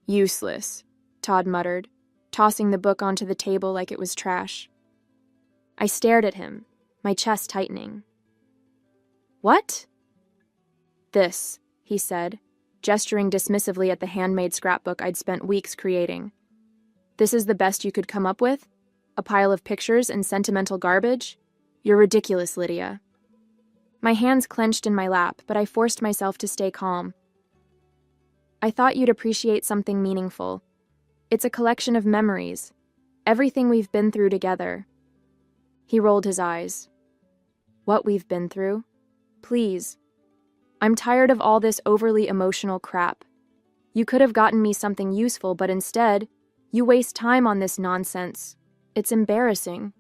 Useless, Todd muttered, tossing the book onto the table like it was trash. I stared at him, my chest tightening. What? This, he said, gesturing dismissively at the handmade scrapbook I'd spent weeks creating. This is the best you could come up with? A pile of pictures and sentimental garbage? You're ridiculous, Lydia. My hands clenched in my lap, but I forced myself to stay calm. I thought you'd appreciate something meaningful. It's a collection of memories, everything we've been through together. He rolled his eyes. What we've been through? Please. I'm tired of all this overly emotional crap. You could have gotten me something useful, but instead, you waste time on this nonsense. It's embarrassing.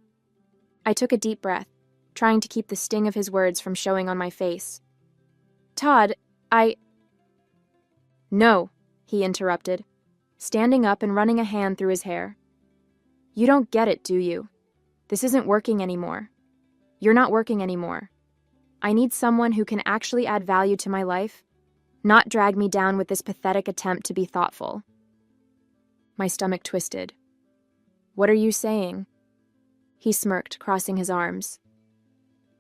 I took a deep breath, trying to keep the sting of his words from showing on my face. Todd, No, he interrupted, standing up and running a hand through his hair. You don't get it, do you? This isn't working anymore. You're not working anymore. I need someone who can actually add value to my life, not drag me down with this pathetic attempt to be thoughtful. My stomach twisted. What are you saying? He smirked, crossing his arms.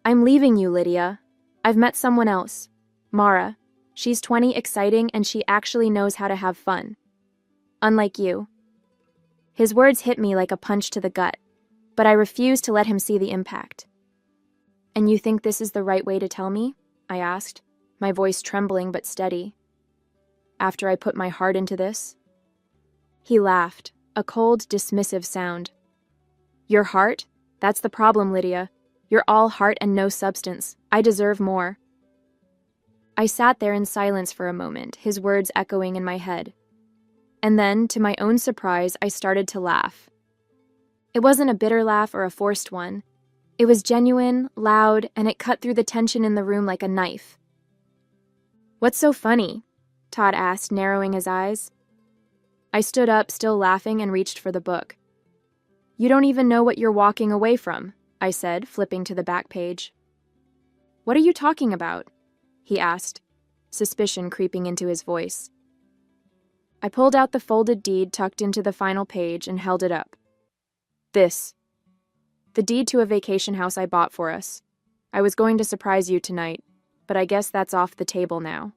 I'm leaving you, Lydia. I've met someone else. Mara. She's 20, exciting, and she actually knows how to have fun. Unlike you. His words hit me like a punch to the gut, but I refused to let him see the impact. And you think this is the right way to tell me? I asked, my voice trembling but steady. After I put my heart into this? He laughed, a cold, dismissive sound. Your heart? That's the problem, Lydia. You're all heart and no substance. I deserve more. I sat there in silence for a moment, his words echoing in my head. And then, to my own surprise, I started to laugh. It wasn't a bitter laugh or a forced one. It was genuine, loud, and it cut through the tension in the room like a knife. What's so funny? Todd asked, narrowing his eyes. I stood up, still laughing, and reached for the book. You don't even know what you're walking away from, I said, flipping to the back page. What are you talking about? He asked, suspicion creeping into his voice. I pulled out the folded deed tucked into the final page and held it up. This. The deed to a vacation house I bought for us. I was going to surprise you tonight, but I guess that's off the table now.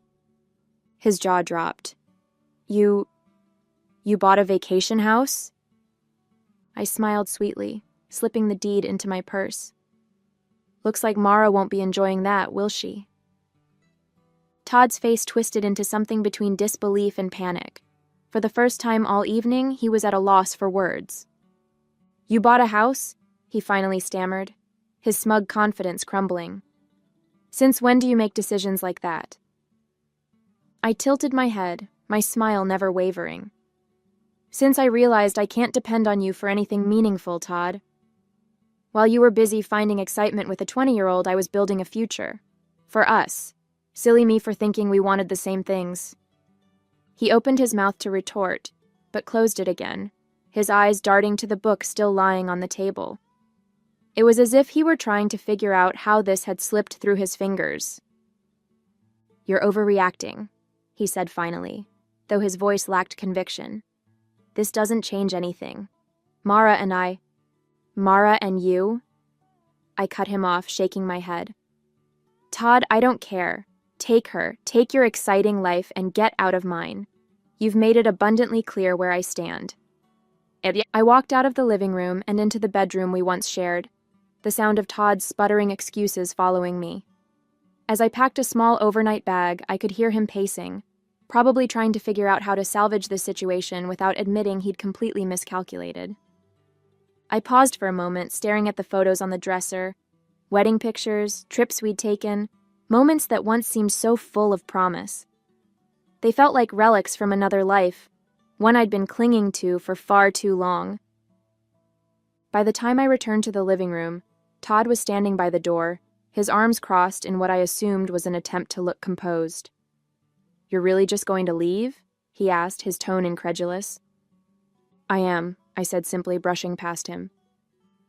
His jaw dropped. You bought a vacation house? I smiled sweetly, slipping the deed into my purse. Looks like Mara won't be enjoying that, will she? Todd's face twisted into something between disbelief and panic. For the first time all evening, he was at a loss for words. You bought a house? He finally stammered, his smug confidence crumbling. Since when do you make decisions like that? I tilted my head, my smile never wavering. Since I realized I can't depend on you for anything meaningful, Todd. While you were busy finding excitement with a 20-year-old, I was building a future. For us. Silly me for thinking we wanted the same things. He opened his mouth to retort, but closed it again, his eyes darting to the book still lying on the table. It was as if he were trying to figure out how this had slipped through his fingers. You're overreacting, he said finally, though his voice lacked conviction. This doesn't change anything. Mara and you? I cut him off, shaking my head. Todd, I don't care. Take her, take your exciting life, and get out of mine. You've made it abundantly clear where I stand. I walked out of the living room and into the bedroom we once shared, the sound of Todd's sputtering excuses following me. As I packed a small overnight bag, I could hear him pacing, probably trying to figure out how to salvage the situation without admitting he'd completely miscalculated. I paused for a moment, staring at the photos on the dresser, wedding pictures, trips we'd taken, moments that once seemed so full of promise. They felt like relics from another life, one I'd been clinging to for far too long. By the time I returned to the living room, Todd was standing by the door, his arms crossed in what I assumed was an attempt to look composed. You're really just going to leave? He asked, his tone incredulous. I am, I said simply, brushing past him.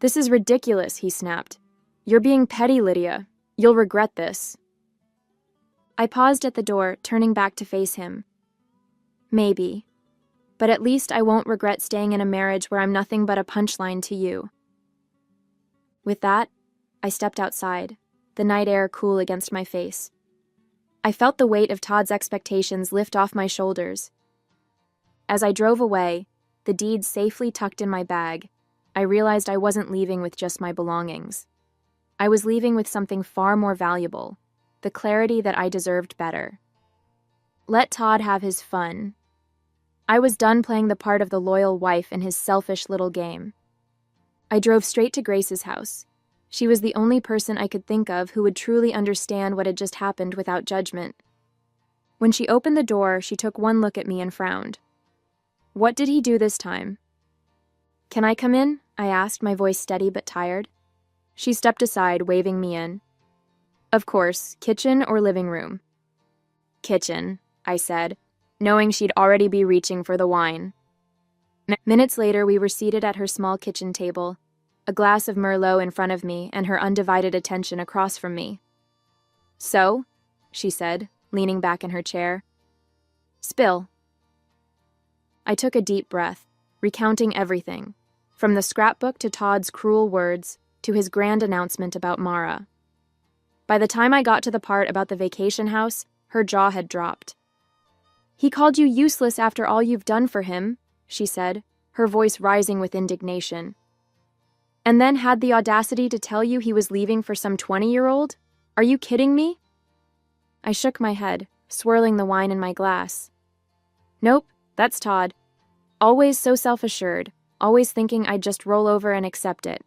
This is ridiculous, he snapped. You're being petty, Lydia. You'll regret this. I paused at the door, turning back to face him. Maybe. But at least I won't regret staying in a marriage where I'm nothing but a punchline to you. With that, I stepped outside, the night air cool against my face. I felt the weight of Todd's expectations lift off my shoulders. As I drove away, the deeds safely tucked in my bag, I realized I wasn't leaving with just my belongings. I was leaving with something far more valuable, the clarity that I deserved better. Let Todd have his fun. I was done playing the part of the loyal wife in his selfish little game. I drove straight to Grace's house. She was the only person I could think of who would truly understand what had just happened without judgment. When she opened the door, she took one look at me and frowned. What did he do this time? Can I come in? I asked, my voice steady but tired. She stepped aside, waving me in. Of course, kitchen or living room? Kitchen, I said, knowing she'd already be reaching for the wine. Minutes later, we were seated at her small kitchen table, a glass of Merlot in front of me and her undivided attention across from me. So, she said, leaning back in her chair. Spill. I took a deep breath, recounting everything, from the scrapbook to Todd's cruel words to his grand announcement about Mara. By the time I got to the part about the vacation house, her jaw had dropped. He called you useless after all you've done for him, she said, her voice rising with indignation. And then had the audacity to tell you he was leaving for some 20-year-old? Are you kidding me? I shook my head, swirling the wine in my glass. Nope, that's Todd. Always so self-assured, always thinking I'd just roll over and accept it.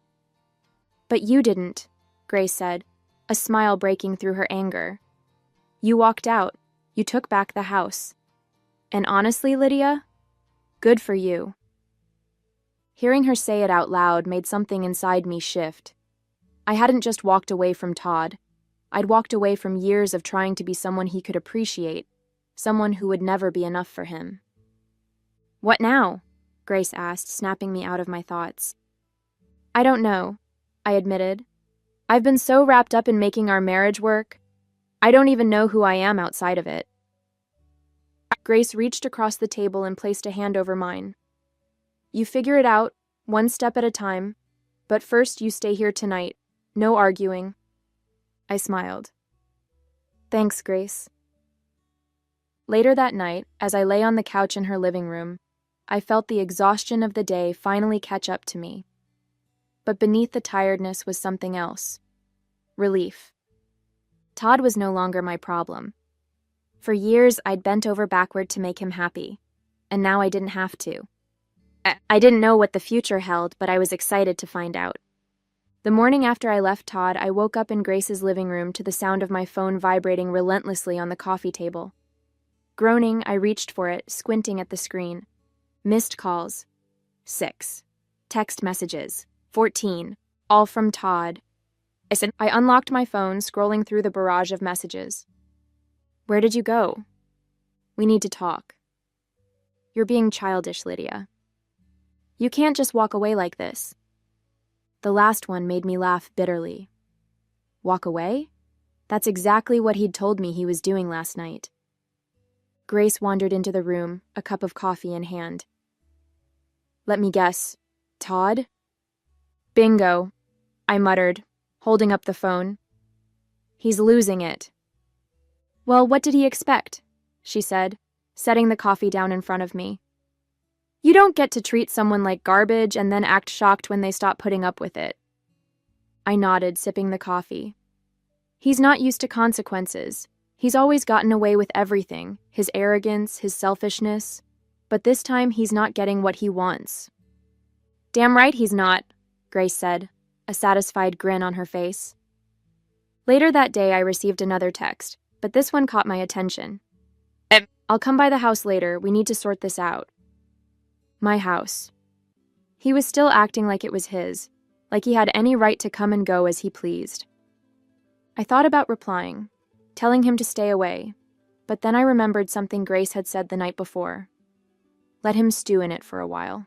But you didn't, Grace said, a smile breaking through her anger. You walked out. You took back the house. And honestly, Lydia, good for you. Hearing her say it out loud made something inside me shift. I hadn't just walked away from Todd. I'd walked away from years of trying to be someone he could appreciate, someone who would never be enough for him. What now? Grace asked, snapping me out of my thoughts. I don't know, I admitted. I've been so wrapped up in making our marriage work. I don't even know who I am outside of it. Grace reached across the table and placed a hand over mine. You figure it out, one step at a time, but first you stay here tonight. No arguing. I smiled. Thanks, Grace. Later that night, as I lay on the couch in her living room, I felt the exhaustion of the day finally catch up to me. But beneath the tiredness was something else. Relief. Todd was no longer my problem. For years, I'd bent over backward to make him happy, and now I didn't have to. I didn't know what the future held, but I was excited to find out. The morning after I left Todd, I woke up in Grace's living room to the sound of my phone vibrating relentlessly on the coffee table. Groaning, I reached for it, squinting at the screen. Missed calls. 6. Text messages. 14. All from Todd. I unlocked my phone, scrolling through the barrage of messages. Where did you go? We need to talk. You're being childish, Lydia. You can't just walk away like this. The last one made me laugh bitterly. Walk away? That's exactly what he'd told me he was doing last night. Grace wandered into the room, a cup of coffee in hand. Let me guess. Todd? Bingo, I muttered, holding up the phone. He's losing it. Well, what did he expect? She said, setting the coffee down in front of me. You don't get to treat someone like garbage and then act shocked when they stop putting up with it. I nodded, sipping the coffee. He's not used to consequences. He's always gotten away with everything, his arrogance, his selfishness. But this time he's not getting what he wants. Damn right he's not, Grace said, a satisfied grin on her face. Later that day I received another text, but this one caught my attention. I'll come by the house later, we need to sort this out. My house. He was still acting like it was his, like he had any right to come and go as he pleased. I thought about replying, telling him to stay away, but then I remembered something Grace had said the night before. Let him stew in it for a while.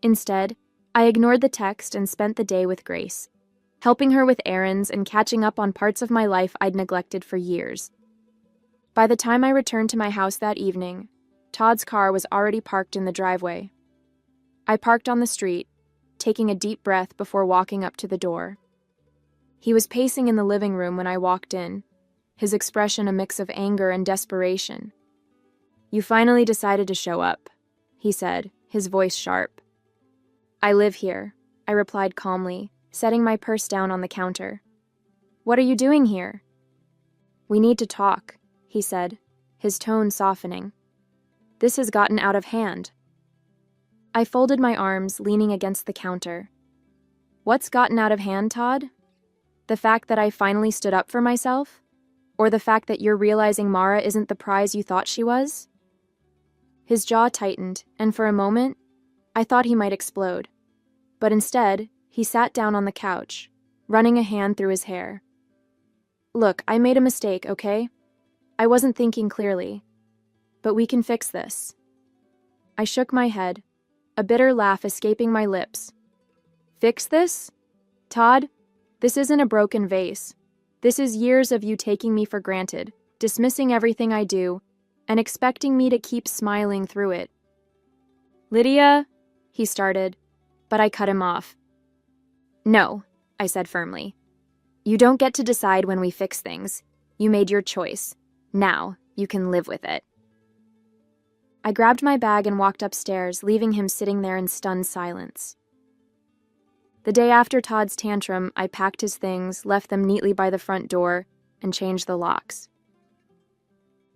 Instead, I ignored the text and spent the day with Grace, helping her with errands and catching up on parts of my life I'd neglected for years. By the time I returned to my house that evening, Todd's car was already parked in the driveway. I parked on the street, taking a deep breath before walking up to the door. He was pacing in the living room when I walked in, his expression a mix of anger and desperation. "You finally decided to show up," he said, his voice sharp. "I live here," I replied calmly, setting my purse down on the counter. "What are you doing here?" "We need to talk," he said, his tone softening. "This has gotten out of hand." I folded my arms, leaning against the counter. "What's gotten out of hand, Todd? The fact that I finally stood up for myself? Or the fact that you're realizing Mara isn't the prize you thought she was?" His jaw tightened, and for a moment, I thought he might explode. But instead, he sat down on the couch, running a hand through his hair. "Look, I made a mistake, okay? I wasn't thinking clearly. But we can fix this." I shook my head, a bitter laugh escaping my lips. "Fix this? Todd, this isn't a broken vase. This is years of you taking me for granted, dismissing everything I do, and expecting me to keep smiling through it." "Lydia," he started, but I cut him off. "No," I said firmly. "You don't get to decide when we fix things. You made your choice. Now, you can live with it." I grabbed my bag and walked upstairs, leaving him sitting there in stunned silence. The day after Todd's tantrum, I packed his things, left them neatly by the front door, and changed the locks.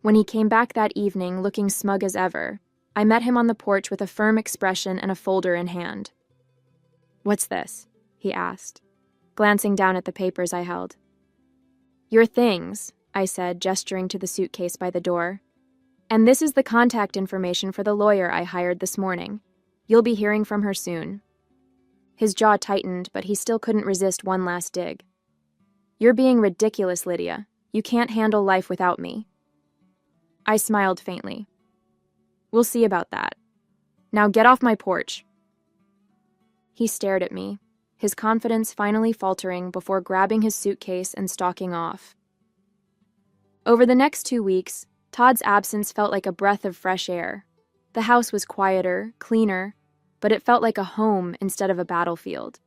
When he came back that evening, looking smug as ever, I met him on the porch with a firm expression and a folder in hand. "What's this?" he asked, glancing down at the papers I held. "Your things," I said, gesturing to the suitcase by the door. "And this is the contact information for the lawyer I hired this morning. You'll be hearing from her soon." His jaw tightened, but he still couldn't resist one last dig. "You're being ridiculous, Lydia. You can't handle life without me." I smiled faintly. "We'll see about that. Now get off my porch." He stared at me, his confidence finally faltering before grabbing his suitcase and stalking off. Over the next 2 weeks, Todd's absence felt like a breath of fresh air. The house was quieter, cleaner, but it felt like a home instead of a battlefield.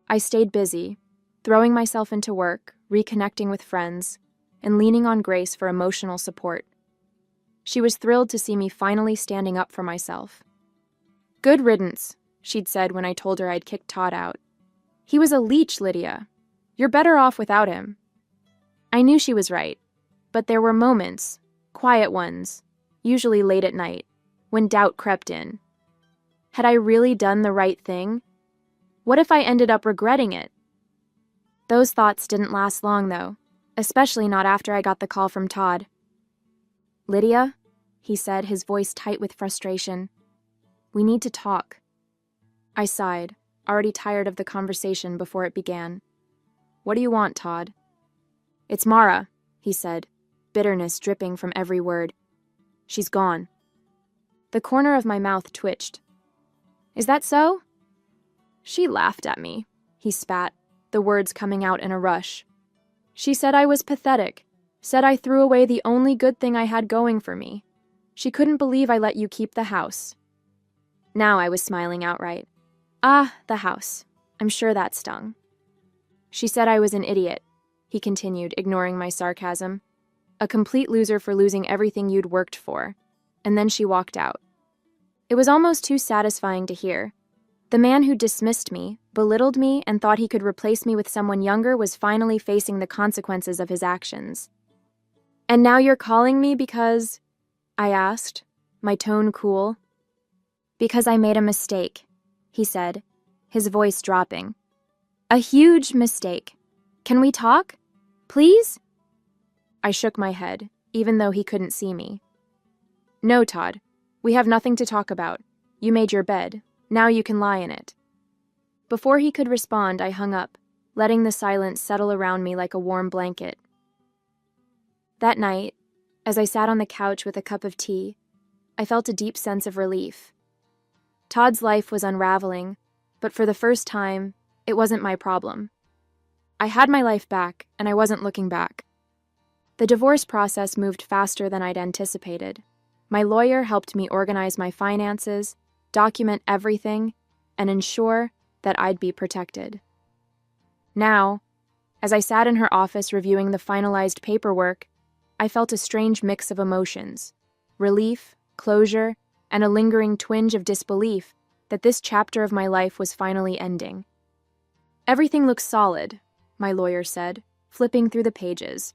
I stayed busy, throwing myself into work, reconnecting with friends, and leaning on Grace for emotional support. She was thrilled to see me finally standing up for myself. "Good riddance," she'd said when I told her I'd kicked Todd out. "He was a leech, Lydia. You're better off without him." I knew she was right, but there were moments, quiet ones, usually late at night, when doubt crept in. Had I really done the right thing? What if I ended up regretting it? Those thoughts didn't last long, though, especially not after I got the call from Todd. "Lydia," he said, his voice tight with frustration, "we need to talk." I sighed, already tired of the conversation before it began. "What do you want, Todd?" "It's Mara," he said, bitterness dripping from every word. "She's gone." The corner of my mouth twitched. "Is that so?" "She laughed at me," he spat, the words coming out in a rush. "She said I was pathetic, said I threw away the only good thing I had going for me. She couldn't believe I let you keep the house." Now I was smiling outright. "Ah, the house. I'm sure that stung." "She said I was an idiot," he continued, ignoring my sarcasm. "A complete loser for losing everything you'd worked for." And then she walked out. It was almost too satisfying to hear. The man who dismissed me, belittled me, and thought he could replace me with someone younger was finally facing the consequences of his actions. "And now you're calling me because—" I asked, my tone cool. "Because I made a mistake," he said, his voice dropping. "A huge mistake. Can we talk? Please?" I shook my head, even though he couldn't see me. "No, Todd. We have nothing to talk about. You made your bed. Now you can lie in it." Before he could respond, I hung up, letting the silence settle around me like a warm blanket. That night, as I sat on the couch with a cup of tea, I felt a deep sense of relief. Todd's life was unraveling, but for the first time, it wasn't my problem. I had my life back, and I wasn't looking back. The divorce process moved faster than I'd anticipated. My lawyer helped me organize my finances, document everything, and ensure that I'd be protected. Now, as I sat in her office reviewing the finalized paperwork, I felt a strange mix of emotions: relief, closure, and a lingering twinge of disbelief that this chapter of my life was finally ending. "Everything looks solid," my lawyer said, flipping through the pages.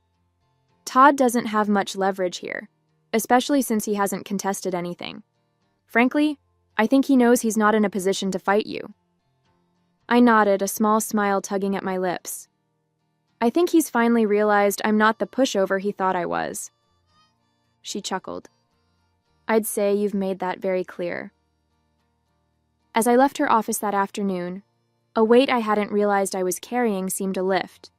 "Todd doesn't have much leverage here, especially since he hasn't contested anything. Frankly, I think he knows he's not in a position to fight you." I nodded, a small smile tugging at my lips. "I think he's finally realized I'm not the pushover he thought I was." She chuckled. "I'd say you've made that very clear." As I left her office that afternoon, a weight I hadn't realized I was carrying seemed to lift.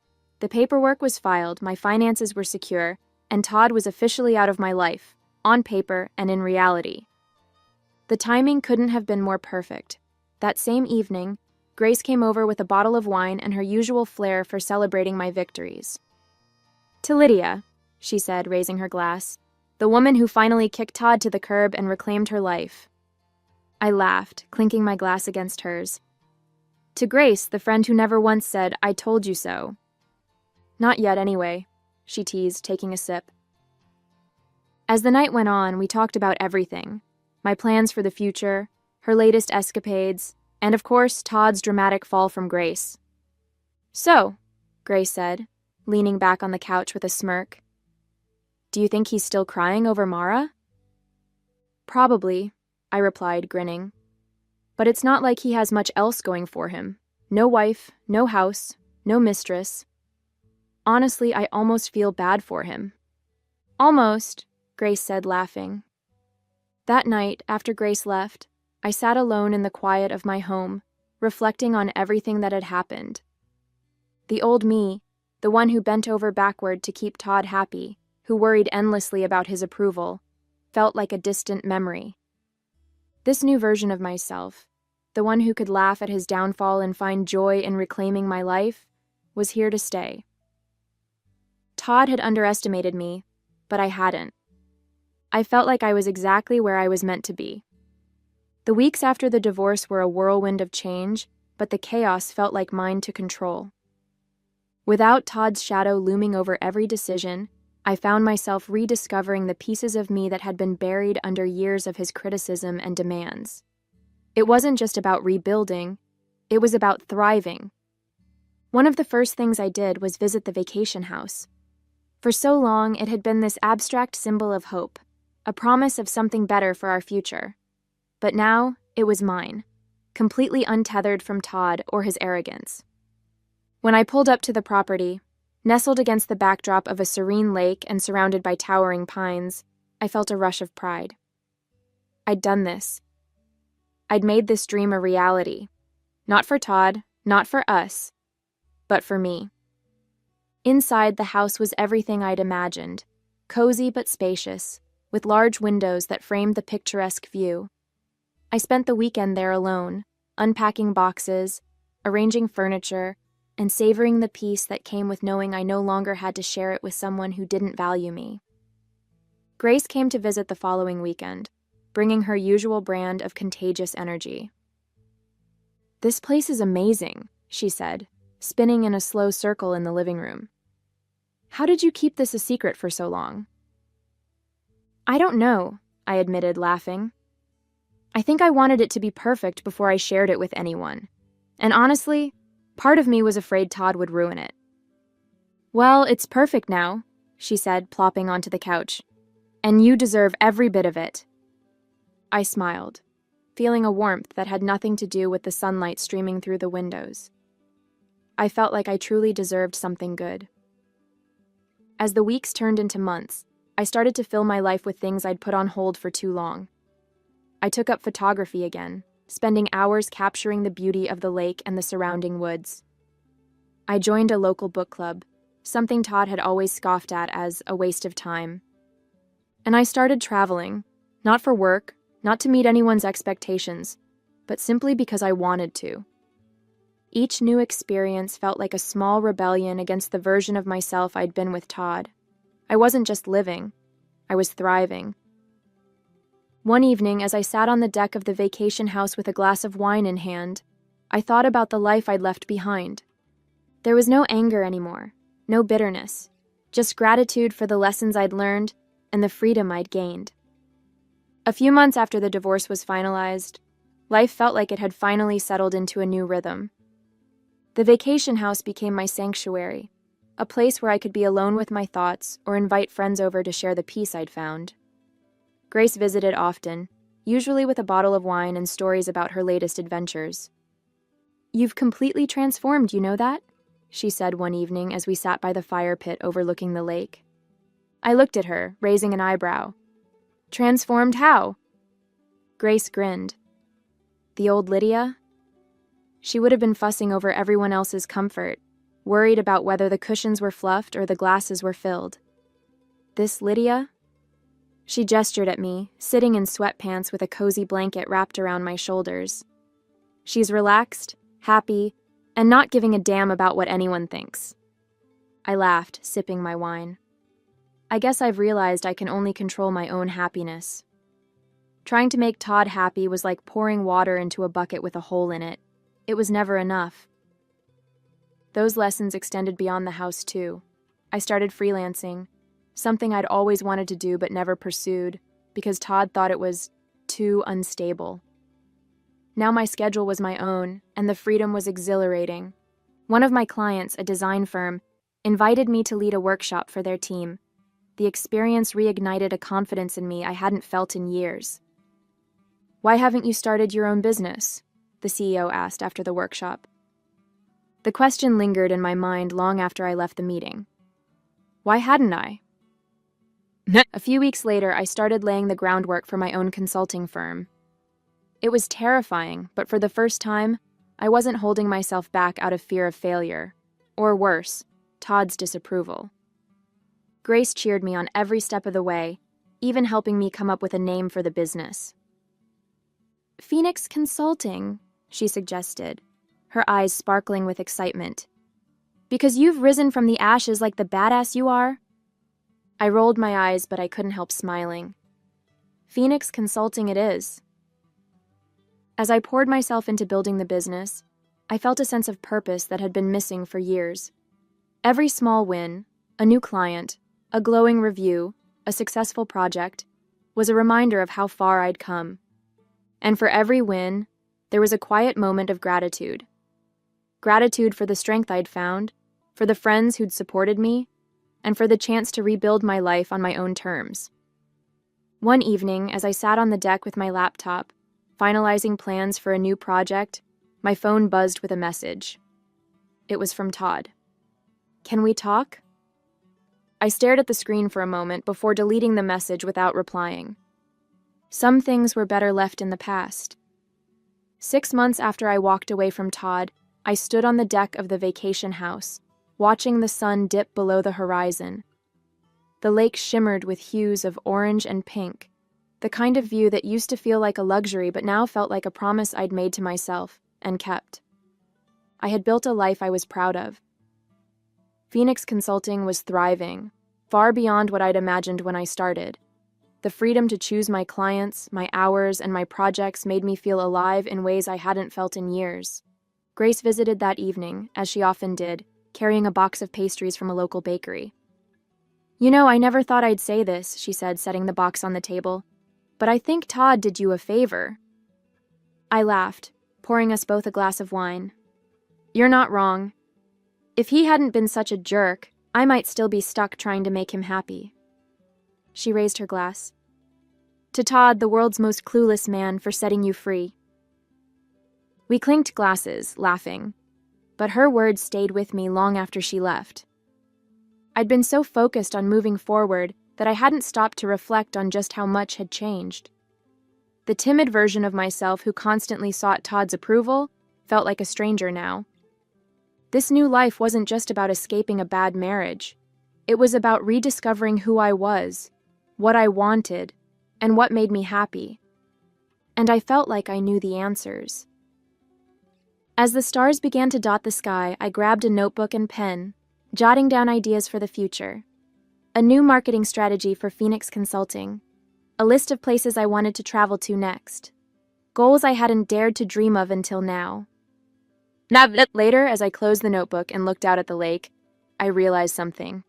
The paperwork was filed, my finances were secure, and Todd was officially out of my life, on paper and in reality. The timing couldn't have been more perfect. That same evening, Grace came over with a bottle of wine and her usual flair for celebrating my victories. "To Lydia," she said, raising her glass, "the woman who finally kicked Todd to the curb and reclaimed her life." I laughed, clinking my glass against hers. "To Grace, the friend who never once said, 'I told you so.'" "Not yet, anyway," she teased, taking a sip. As the night went on, we talked about everything: my plans for the future, her latest escapades, and of course, Todd's dramatic fall from grace. "So," Grace said, leaning back on the couch with a smirk, "do you think he's still crying over Mara?" "Probably," I replied, grinning. "But it's not like he has much else going for him. No wife, no house, no mistress. Honestly, I almost feel bad for him." "Almost," Grace said, laughing. That night, after Grace left, I sat alone in the quiet of my home, reflecting on everything that had happened. The old me, the one who bent over backward to keep Todd happy, who worried endlessly about his approval, felt like a distant memory. This new version of myself, the one who could laugh at his downfall and find joy in reclaiming my life, was here to stay. Todd had underestimated me, but I hadn't. I felt like I was exactly where I was meant to be. The weeks after the divorce were a whirlwind of change, but the chaos felt like mine to control. Without Todd's shadow looming over every decision, I found myself rediscovering the pieces of me that had been buried under years of his criticism and demands. It wasn't just about rebuilding, it was about thriving. One of the first things I did was visit the vacation house. For so long, it had been this abstract symbol of hope, a promise of something better for our future. But now, it was mine, completely untethered from Todd or his arrogance. When I pulled up to the property, nestled against the backdrop of a serene lake and surrounded by towering pines, I felt a rush of pride. I'd done this. I'd made this dream a reality. Not for Todd, not for us, but for me. Inside, the house was everything I'd imagined, cozy but spacious, with large windows that framed the picturesque view. I spent the weekend there alone, unpacking boxes, arranging furniture, and savoring the peace that came with knowing I no longer had to share it with someone who didn't value me. Grace came to visit the following weekend, bringing her usual brand of contagious energy. "This place is amazing," she said, spinning in a slow circle in the living room. "How did you keep this a secret for so long?" "I don't know," I admitted, laughing. "I think I wanted it to be perfect before I shared it with anyone. And honestly, part of me was afraid Todd would ruin it." "Well, it's perfect now," she said, plopping onto the couch. "And you deserve every bit of it." I smiled, feeling a warmth that had nothing to do with the sunlight streaming through the windows. I felt like I truly deserved something good. As the weeks turned into months, I started to fill my life with things I'd put on hold for too long. I took up photography again, spending hours capturing the beauty of the lake and the surrounding woods. I joined a local book club, something Todd had always scoffed at as a waste of time. And I started traveling, not for work, not to meet anyone's expectations, but simply because I wanted to. Each new experience felt like a small rebellion against the version of myself I'd been with Todd. I wasn't just living, I was thriving. One evening, as I sat on the deck of the vacation house with a glass of wine in hand, I thought about the life I'd left behind. There was no anger anymore, no bitterness, just gratitude for the lessons I'd learned and the freedom I'd gained. A few months after the divorce was finalized, life felt like it had finally settled into a new rhythm. The vacation house became my sanctuary, a place where I could be alone with my thoughts or invite friends over to share the peace I'd found. Grace visited often, usually with a bottle of wine and stories about her latest adventures. "You've completely transformed, you know that?" she said one evening as we sat by the fire pit overlooking the lake. I looked at her, raising an eyebrow. "Transformed how?" Grace grinned. "The old Lydia?" She would have been fussing over everyone else's comfort, worried about whether the cushions were fluffed or the glasses were filled. "This Lydia?" She gestured at me, sitting in sweatpants with a cozy blanket wrapped around my shoulders. "She's relaxed, happy, and not giving a damn about what anyone thinks." I laughed, sipping my wine. I guess I've realized I can only control my own happiness. Trying to make Todd happy was like pouring water into a bucket with a hole in it. It was never enough. Those lessons extended beyond the house, too. I started freelancing, something I'd always wanted to do but never pursued, because Todd thought it was too unstable. Now my schedule was my own, and the freedom was exhilarating. One of my clients, a design firm, invited me to lead a workshop for their team. The experience reignited a confidence in me I hadn't felt in years. "Why haven't you started your own business?" the CEO asked after the workshop. The question lingered in my mind long after I left the meeting. Why hadn't I? A few weeks later, I started laying the groundwork for my own consulting firm. It was terrifying, but for the first time, I wasn't holding myself back out of fear of failure, or worse, Todd's disapproval. Grace cheered me on every step of the way, even helping me come up with a name for the business. "Phoenix Consulting," she suggested, her eyes sparkling with excitement. "Because you've risen from the ashes like the badass you are." I rolled my eyes, but I couldn't help smiling. Phoenix Consulting it is. As I poured myself into building the business, I felt a sense of purpose that had been missing for years. Every small win, a new client, a glowing review, a successful project, was a reminder of how far I'd come. And for every win, there was a quiet moment of gratitude. Gratitude for the strength I'd found, for the friends who'd supported me, and for the chance to rebuild my life on my own terms. One evening, as I sat on the deck with my laptop, finalizing plans for a new project, my phone buzzed with a message. It was from Todd. "Can we talk?" I stared at the screen for a moment before deleting the message without replying. Some things were better left in the past. 6 months after I walked away from Todd, I stood on the deck of the vacation house, watching the sun dip below the horizon. The lake shimmered with hues of orange and pink, the kind of view that used to feel like a luxury but now felt like a promise I'd made to myself and kept. I had built a life I was proud of. Phoenix Consulting was thriving, far beyond what I'd imagined when I started. The freedom to choose my clients, my hours, and my projects made me feel alive in ways I hadn't felt in years. Grace visited that evening, as she often did, carrying a box of pastries from a local bakery. "You know, I never thought I'd say this," she said, setting the box on the table, "but I think Todd did you a favor." I laughed, pouring us both a glass of wine. "You're not wrong. If he hadn't been such a jerk, I might still be stuck trying to make him happy." She raised her glass. "To Todd, the world's most clueless man, for setting you free." We clinked glasses, laughing, but her words stayed with me long after she left. I'd been so focused on moving forward that I hadn't stopped to reflect on just how much had changed. The timid version of myself who constantly sought Todd's approval felt like a stranger now. This new life wasn't just about escaping a bad marriage. It was about rediscovering who I was, what I wanted, and what made me happy. And I felt like I knew the answers. As the stars began to dot the sky, I grabbed a notebook and pen, jotting down ideas for the future. A new marketing strategy for Phoenix Consulting, A list of places I wanted to travel to next. Goals I hadn't dared to dream of until now. Later, as I closed the notebook and looked out at the lake, I realized something.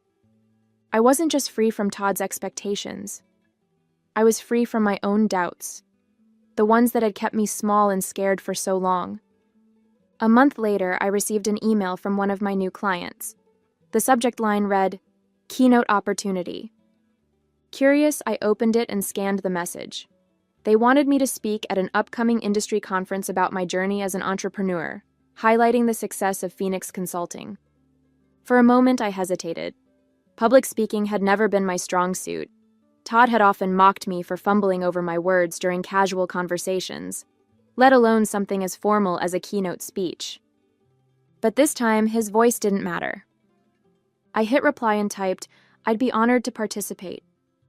I wasn't just free from Todd's expectations. I was free from my own doubts, the ones that had kept me small and scared for so long. A month later, I received an email from one of my new clients. The subject line read, "Keynote Opportunity." Curious, I opened it and scanned the message. They wanted me to speak at an upcoming industry conference about my journey as an entrepreneur, highlighting the success of Phoenix Consulting. For a moment, I hesitated. Public speaking had never been my strong suit. Todd had often mocked me for fumbling over my words during casual conversations, let alone something as formal as a keynote speech. But this time, his voice didn't matter. I hit reply and typed, "I'd be honored to participate."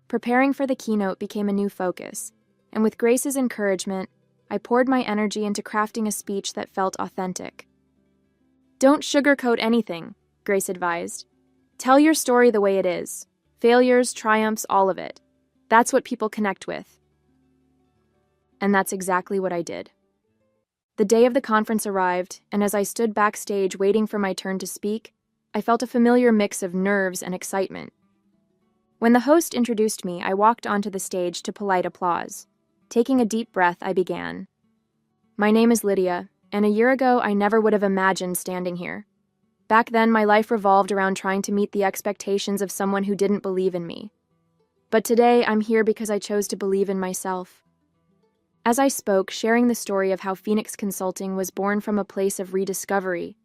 Preparing for the keynote became a new focus, and with Grace's encouragement, I poured my energy into crafting a speech that felt authentic. "Don't sugarcoat anything," Grace advised. "Tell your story the way it is. Failures, triumphs, all of it. That's what people connect with." And that's exactly what I did. The day of the conference arrived, and as I stood backstage waiting for my turn to speak, I felt a familiar mix of nerves and excitement. When the host introduced me, I walked onto the stage to polite applause. Taking a deep breath, I began. "My name is Lydia, and a year ago I never would have imagined standing here. Back then, my life revolved around trying to meet the expectations of someone who didn't believe in me. But today, I'm here because I chose to believe in myself." As I spoke, sharing the story of how Phoenix Consulting was born from a place of rediscovery,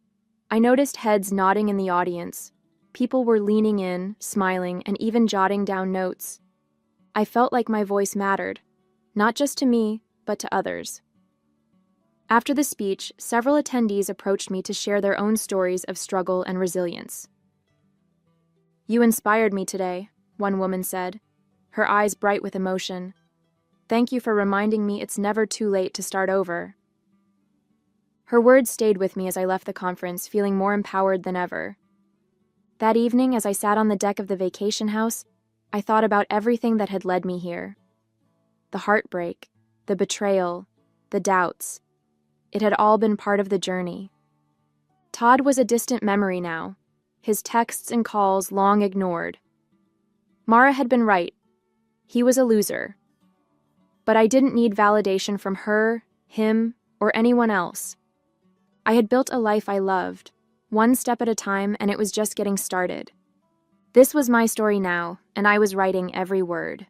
I noticed heads nodding in the audience. People were leaning in, smiling, and even jotting down notes. I felt like my voice mattered, not just to me, but to others. After the speech, several attendees approached me to share their own stories of struggle and resilience. "You inspired me today," one woman said, her eyes bright with emotion. "Thank you for reminding me it's never too late to start over." Her words stayed with me as I left the conference, feeling more empowered than ever. That evening, as I sat on the deck of the vacation house, I thought about everything that had led me here. The heartbreak, the betrayal, the doubts. It had all been part of the journey. Todd was a distant memory now, his texts and calls long ignored. Mara had been right. He was a loser. But I didn't need validation from her, him, or anyone else. I had built a life I loved, one step at a time, and it was just getting started. This was my story now, and I was writing every word.